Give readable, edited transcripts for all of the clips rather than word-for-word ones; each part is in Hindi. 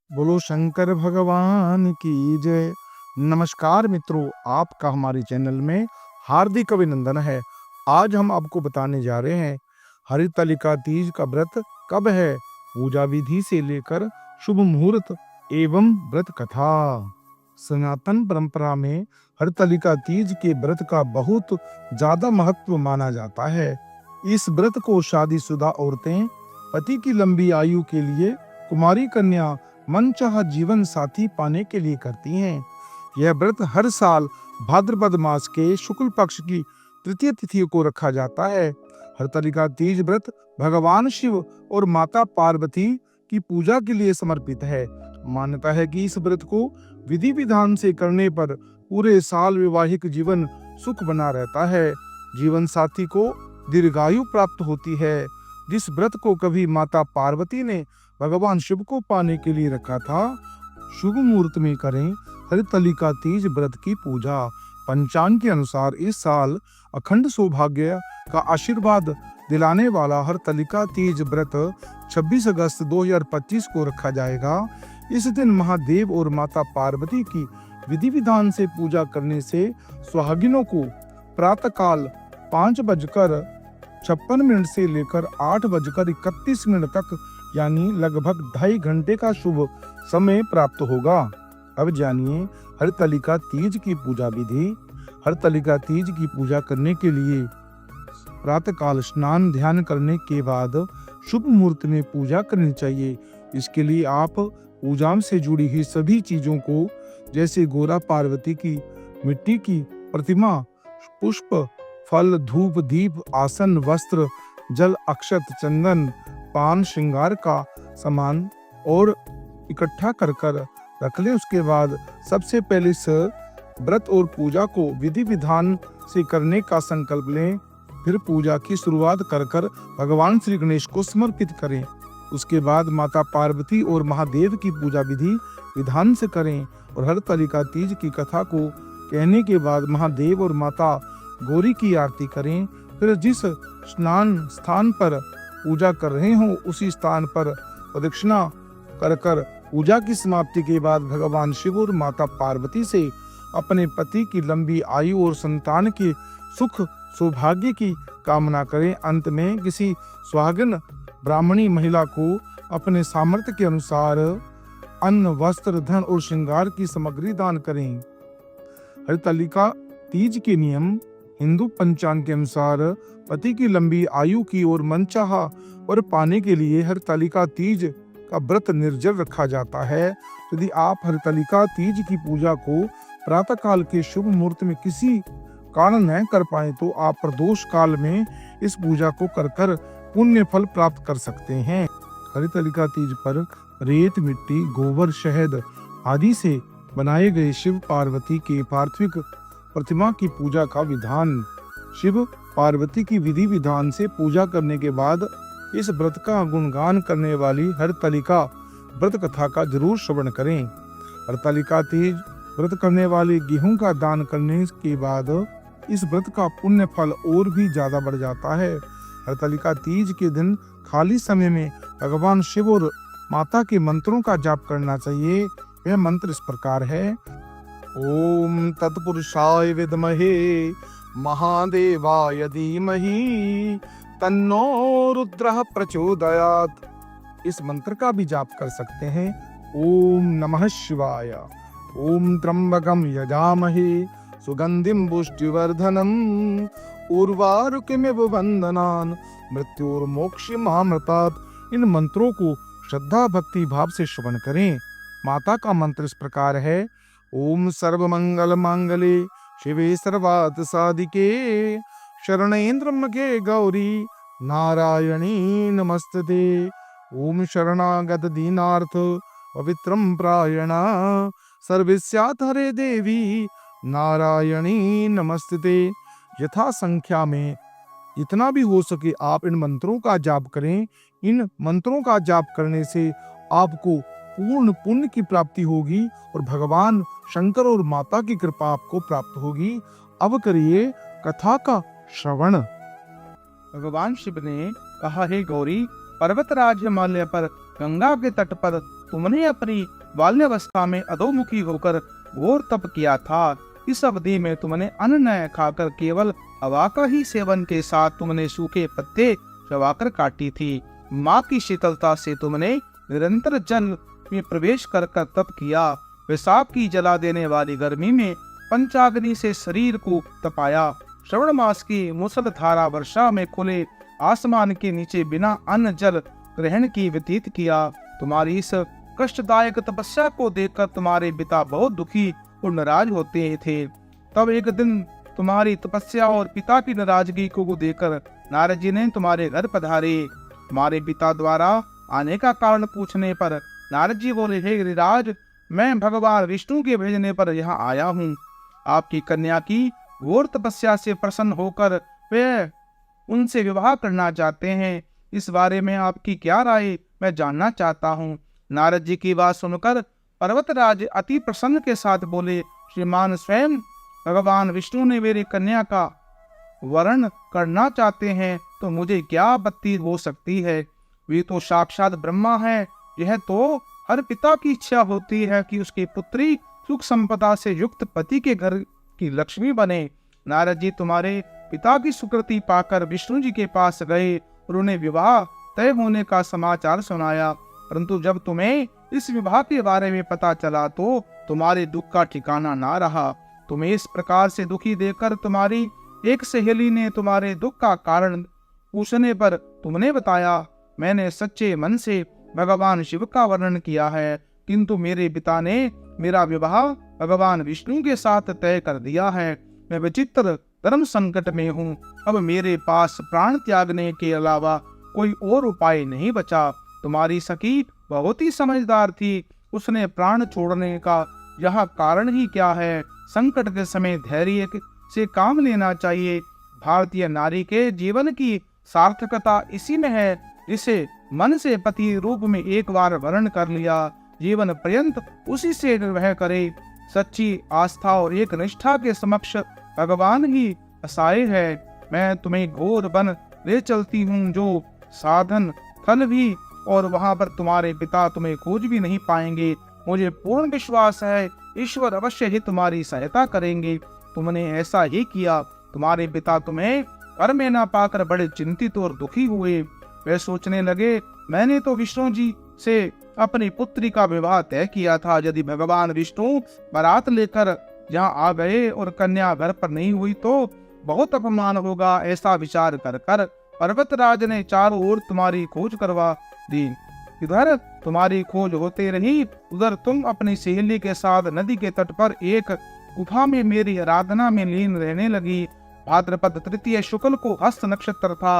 बोलो शंकर भगवान की जय। नमस्कार मित्रों, आपका हमारे चैनल में हार्दिक अभिनंदन है। आज हम आपको बताने जा रहे हैं हरितालिका तीज का व्रत कब है, पूजा विधि से लेकर शुभ मुहूर्त एवं व्रत कथा। सनातन परंपरा में हरितालिका तीज के व्रत का बहुत ज्यादा महत्व माना जाता है। इस व्रत को शादीशुदा औरतें पति की लंबी आयु के लिए, कुमारी कन्या मनचाहा जीवन साथी पाने के लिए करती हैं। यह व्रत हर साल भाद्रपद मास के शुक्ल पक्ष की तृतीय तिथि को रखा जाता है। हरतालिका तीज व्रत भगवान शिव और माता पार्वती की पूजा के लिए समर्पित है। मान्यता है कि इस व्रत को विधि विधान से करने पर पूरे साल वैवाहिक जीवन सुख बना रहता है, जीवन साथी को दीर्घायु प्राप्त होती है। जिस व्रत को कभी माता पार्वती ने भगवान शिव को पाने के लिए रखा था, शुभ मुहूर्त में करें हरितालिका तीज व्रत की पूजा। पंचांग के अनुसार इस साल अखंड सौभाग्य का आशीर्वाद दिलाने वाला हरितालिका तीज व्रत 26 अगस्त 2025 को रखा जाएगा। इस दिन महादेव और माता पार्वती की विधि विधान से पूजा करने से सुहागिनों को प्रातःकाल 5:56 से लेकर 8:31 तक यानी लगभग 2.5 घंटे का शुभ समय प्राप्त होगा। अब जानिए हरितालिका तीज की पूजा विधि। हरितालिका तीज की पूजा करने के लिए प्रातःकाल स्नान ध्यान करने के बाद शुभ मुहूर्त में पूजा करनी चाहिए। इसके लिए आप पूजा से जुड़ी हुई सभी चीजों को, जैसे गोरा पार्वती की मिट्टी की प्रतिमा, पुष्प, फल, धूप, दीप, आसन, वस्त्र, जल, अक्षत, चंदन, पान, श्रृंगार का सामान और इकट्ठा कर रख लें। उसके बाद सबसे पहले इस व्रत और पूजा को विधि विधान से करने का संकल्प लें। फिर पूजा की शुरुआत कर भगवान श्री गणेश को समर्पित करें। उसके बाद माता पार्वती और महादेव की पूजा विधि विधान से करें और हरितालिका तीज की कथा को कहने के बाद महादेव और माता गौरी की आरती करें। फिर जिस स्नान स्थान पर पूजा कर रहे हो उसी स्थान पर प्रदक्षिणा कर पूजा की समाप्ति के बाद भगवान शिव और माता पार्वती से अपने पति की लंबी आयु और संतान के सुख सौभाग्य की कामना करें। अंत में किसी सुहागिन ब्राह्मणी महिला को अपने सामर्थ्य के अनुसार अन्न, वस्त्र, धन और श्रृंगार की सामग्री दान करें। हरितालिका तीज के नियम। हिंदू पंचांग के अनुसार पति की लंबी आयु की और मनचाहा वर पाने के लिए हरितालिका तीज का व्रत निर्जल रखा जाता है। यदि आप हरितालिका तीज की पूजा को प्रातःकाल के शुभ मुहूर्त में किसी कारण न कर पाए तो आप प्रदोष काल में इस पूजा को कर पुण्य फल प्राप्त कर सकते हैं। हरितालिका तीज पर रेत, मिट्टी, गोबर, शहद आदि से बनाए गए शिव पार्वती के पार्थिव प्रतिमा की पूजा का विधान। शिव पार्वती की विधि विधान से पूजा करने के बाद इस व्रत का गुणगान करने वाली हरितालिका व्रत कथा का जरूर श्रवण करें। हरितालिका तीज व्रत करने वाले गेहूं का दान करने के बाद इस व्रत का पुण्य फल और भी ज्यादा बढ़ जाता है। हरितालिका तीज के दिन खाली समय में भगवान शिव और माता के मंत्रों का जाप करना चाहिए। यह मंत्र इस प्रकार है: ओम तत्पुरुषाय विद्महे महादेवाय धीमहि तन्नो रुद्रः प्रचोदयात्। इस मंत्र का भी जाप कर सकते हैं। ओम नमः शिवाय। ओम त्र्यंबकं यजामहे सुगंधिं पुष्टिवर्धनम् उर्वारुकमिव बन्धनान् मृत्युर्मोक्षमामृतात्। इन मंत्रों को श्रद्धा भक्ति भाव से श्रवण करें। माता का मंत्र इस प्रकार है: ओम सर्वमंगल मांगले शिवे सर्वार्थ साधिके शरणेन्द्रम्बके गौरी नारायणी नमस्तुते। ओम शरणागत दीनार्थ पवित्रं प्रायणा सर्वस्यात् हरे देवी नारायणी नमस्तुते। यथा संख्या में जितना भी हो सके आप इन मंत्रों का जाप करें। इन मंत्रों का जाप करने से आपको पूर्ण पुण्य की प्राप्ति होगी और भगवान शंकर और माता की कृपा आपको प्राप्त होगी। अब करिए कथा का श्रवण। भगवान शिव ने कहा, हे गौरी, पर्वतराज हिमालय पर गंगा के तट पर तुमने अपनी बाल्यावस्था में अधोमुखी होकर घोर तप किया था। इस अवधि में तुमने अन्न न खाकर केवल हवा का ही सेवन के साथ तुमने सूखे पत्ते चबाकर काटी थी। माँ की शीतलता से तुमने निरंतर जल में प्रवेश कर तप किया। विषाप की जला देने वाली गर्मी में पंचाग्नि से शरीर को तपाया। श्रवण मास की मूसलधारा वर्षा में खुले आसमान के नीचे बिना अन्न जल ग्रहण की व्यतीत किया। तुम्हारी इस कष्टदायक तपस्या को देखकर तुम्हारे पिता बहुत दुखी और नाराज होते थे। तब एक दिन तुम्हारी तपस्या और पिता की नाराजगी को देखकर नारद जी ने तुम्हारे घर पधारे। तुम्हारे पिता द्वारा आने का कारण पूछने पर नारद जी बोले, हे गिरिराज, मैं भगवान विष्णु के भेजने पर यहाँ आया हूँ। आपकी कन्या की घोर तपस्या से प्रसन्न होकर वे उनसे विवाह करना चाहते हैं। इस बारे में आपकी क्या राय, मैं जानना चाहता हूँ। नारद जी की बात सुनकर पर्वतराज अति प्रसन्न के साथ बोले, श्रीमान स्वयं भगवान विष्णु ने मेरी कन्या का वरण करना चाहते हैं तो मुझे क्या आपत्ति हो सकती है। वे तो साक्षात ब्रह्मा है। यह तो हर पिता की इच्छा होती है कि उसकी पुत्री सुख संपदा से युक्त पति के घर की लक्ष्मी बने। नारद जी तुम्हारे पिता की सुकृति पाकर विष्णु जी के पास गए और उन्हें विवाह तय होने का समाचार सुनाया। परंतु जब तुम्हें इस विवाह के बारे में पता चला तो तुम्हारे दुख का ठिकाना ना रहा। तुम्हें इस प्रकार से दुखी देखकर तुम्हारी एक सहेली ने तुम्हारे दुख का कारण पूछने पर तुमने बताया, मैंने सच्चे मन से भगवान शिव का वर्णन किया है, किंतु मेरे पिता ने मेरा विवाह भगवान विष्णु के साथ तय कर दिया है। मैं विचित्र धर्म संकट में हूँ। अब मेरे पास प्राण त्यागने के अलावा कोई और उपाय नहीं बचा। तुम्हारी सखी बहुत ही समझदार थी। उसने प्राण छोड़ने का यह कारण ही क्या है। संकट के समय धैर्य से काम लेना चाहिए। भारतीय नारी के जीवन की सार्थकता इसी में है, जिसे मन से पति रूप में एक बार वर्ण कर लिया, जीवन पर्यंत उसी से निर्वह करे। सच्ची आस्था और एक निष्ठा के समक्ष भगवान ही असहाय है। मैं तुम्हें घोर वन ले चलती हूँ, जो साधन फल भी, और वहां पर तुम्हारे पिता तुम्हें खोज भी नहीं पाएंगे। मुझे पूर्ण विश्वास है ईश्वर अवश्य ही तुम्हारी सहायता करेंगे। तुमने ऐसा ही किया। तुम्हारे पिता तुम्हें घर में न पाकर बड़े चिंतित और दुखी हुए। वे सोचने लगे, मैंने तो विष्णु जी से अपनी पुत्री का विवाह तय किया था। यदि भगवान विष्णु बारात लेकर यहाँ आ गए और कन्या घर पर नहीं हुई तो बहुत अपमान होगा। ऐसा विचार कर कर पर्वतराज ने चारों ओर तुम्हारी खोज करवा दी। इधर तुम्हारी खोज होते रही, उधर तुम अपनी सहेली के साथ नदी के तट पर एक गुफा में मेरी आराधना में लीन रहने लगी। भाद्रपद तृतीय शुक्ल को हस्त नक्षत्र था।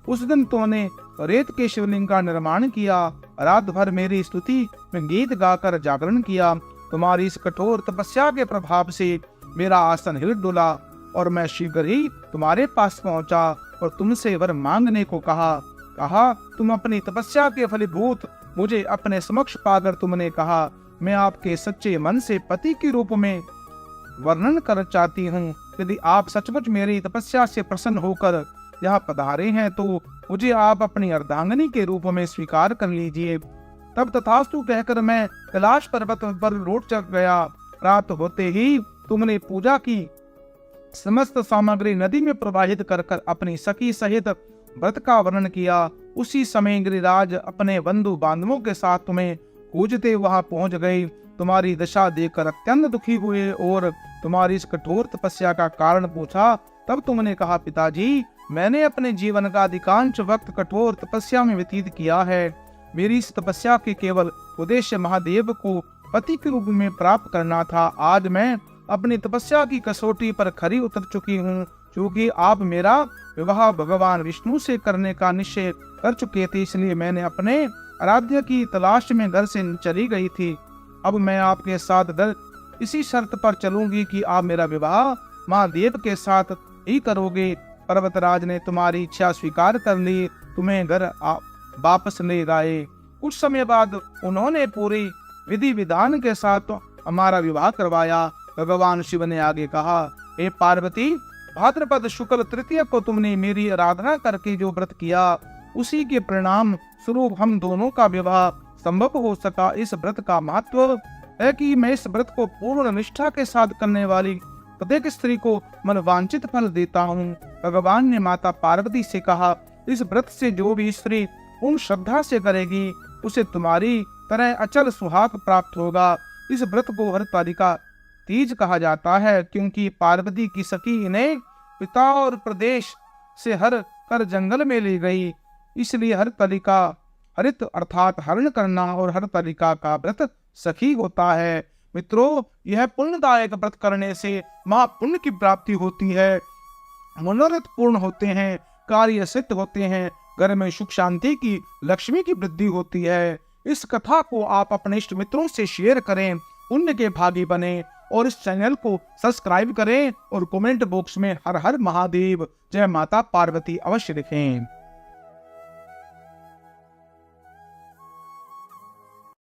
उस दिन तुमने रेत के शिवलिंग का निर्माण किया। रात भर मेरी स्तुति में गीत गाकर जागरण किया। तुम्हारी इस कठोर तपस्या के प्रभाव से मेरा आसन हिल डुला और मैं शीघ्र ही तुम्हारे पास पहुंचा और तुमसे वर मांगने को कहा। तुम अपनी तपस्या के फलीभूत मुझे अपने समक्ष पाकर तुमने कहा, मैं आपके सच्चे मन से पति के रूप में वर्णन कर चाहती हूँ। यदि आप सचमुच मेरी तपस्या से प्रसन्न होकर यहाँ पधारे हैं तो मुझे आप अपनी अर्धांगिनी के रूप में स्वीकार कर लीजिए। तब तथास्तु कहकर मैं कैलाश पर्वत पर लौट चल गया। रात होते ही तुमने पूजा की समस्त सामग्री नदी में प्रवाहित कर अपनी सखी सहित व्रत का वर्णन किया। उसी समय गिरिराज अपने बंधु बांधवों के साथ तुम्हें खोजते वहां पहुंच गए। तुम्हारी दशा देखकर अत्यंत दुखी हुए और तुम्हारी इस कठोर तपस्या का कारण पूछा। तब तुमने कहा, पिताजी, मैंने अपने जीवन का अधिकांश वक्त कठोर तपस्या में व्यतीत किया है। मेरी इस तपस्या के केवल उद्देश्य महादेव को पति के रूप में प्राप्त करना था। आज मैं अपनी तपस्या की कसौटी पर खरी उतर चुकी हूँ, क्योंकि आप मेरा विवाह भगवान विष्णु से करने का निश्चय कर चुके थे। इसलिए मैंने अपने आराध्य की तलाश में घर से चली गई थी। अब मैं आपके साथ घर इसी शर्त पर चलूंगी कि आप मेरा विवाह महादेव के साथ ही करोगे। पर्वतराज ने तुम्हारी इच्छा स्वीकार कर ली, तुम्हें घर वापस ले गए। कुछ समय बाद उन्होंने पूरी विधि विधान के साथ हमारा विवाह करवाया। भगवान शिव ने आगे कहा, हे पार्वती, भाद्रपद शुक्ल तृतीय को तुमने मेरी आराधना करके जो व्रत किया, उसी के परिणाम स्वरूप हम दोनों का विवाह संभव हो सका। इस व्रत का महत्व है कि मैं इस व्रत को पूर्ण निष्ठा के साथ करने वाली प्रत्येक स्त्री को मनवांछित फल देता हूँ। भगवान ने माता पार्वती से कहा, इस व्रत से जो भी स्त्री पूर्ण श्रद्धा से करेगी उसे तुम्हारी तरह अचल सुहाग प्राप्त होगा। इस व्रत को हरतालिका तीज कहा जाता है क्योंकि पार्वती की सखी इन्हें पिता और प्रदेश से हर कर जंगल में ले गई। इसलिए हरतालिका हरित अर्थात हरण करना और हरतालिका का व्रत सखी होता है। मित्रों, यह पुण्यदायक व्रत करने से महापुण्य की प्राप्ति होती है, मनोरथ पूर्ण होते हैं, कार्य सिद्ध होते हैं, घर में सुख शांति की लक्ष्मी की वृद्धि होती है। इस कथा को आप अपने इष्ट मित्रों से शेयर करें, पुण्य के भागी बने और इस चैनल को सब्सक्राइब करें और कमेंट बॉक्स में हर हर महादेव जय माता पार्वती अवश्य लिखें।